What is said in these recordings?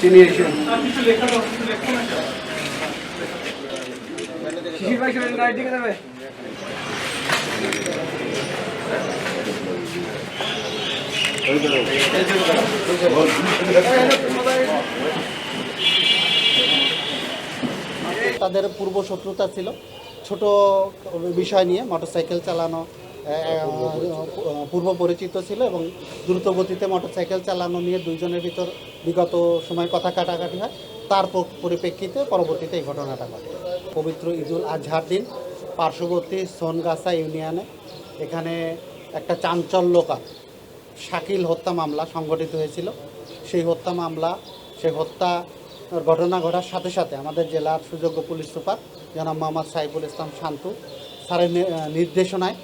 চিনি এসে শিশির ভাই শুনে গাড়ি দিকে যাবে। তাদের পূর্ব শত্রুতা ছিল ছোট বিষয় নিয়ে, মোটরসাইকেল চালানো পূর্ব পরিচিত ছিল এবং দ্রুত গতিতে মোটরসাইকেল চালানো নিয়ে দুইজনের ভিতর বিগত সময় কথা কাটাকাটি হয়। তার পরিপ্রেক্ষিতে পরবর্তীতে এই ঘটনাটা ঘটে। পবিত্র ঈদুল আজহার দিন পার্শ্ববর্তী সোনগাছা ইউনিয়নে এখানে একটা চাঞ্চল্যকর শাকিল হত্যা মামলা সংগঠিত হয়েছিল। সেই হত্যা মামলা, সেই হত্যা ঘটনা ঘটার সাথে সাথে আমাদের জেলার সুযোগ্য পুলিশ সুপার জনাব মোহাম্মদ সাইফুল ইসলাম শান্তু স্যারের নির্দেশনায়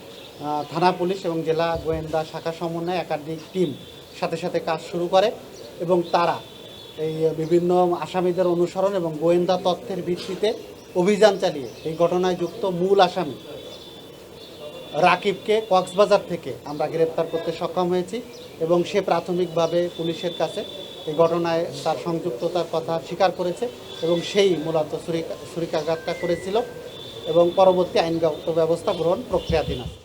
থানা পুলিশ এবং জেলা গোয়েন্দা শাখা সমন্বয়ে একাধিক টিম সাথে সাথে কাজ শুরু করে এবং তারা এই বিভিন্ন আসামিদের অনুসরণ এবং গোয়েন্দা তথ্যের ভিত্তিতে অভিযান চালিয়ে এই ঘটনায় যুক্ত মূল আসামি রাকিবকে কক্সবাজার থেকে আমরা গ্রেপ্তার করতে সক্ষম হয়েছি এবং সে প্রাথমিকভাবে পুলিশের কাছে এই ঘটনায় তার সংযুক্ততার কথা স্বীকার করেছে এবং সেই মূলত ছুরিকাঘাতটা করেছিল এবং পরবর্তী আইনগত ব্যবস্থা গ্রহণ প্রক্রিয়াধীন আছে।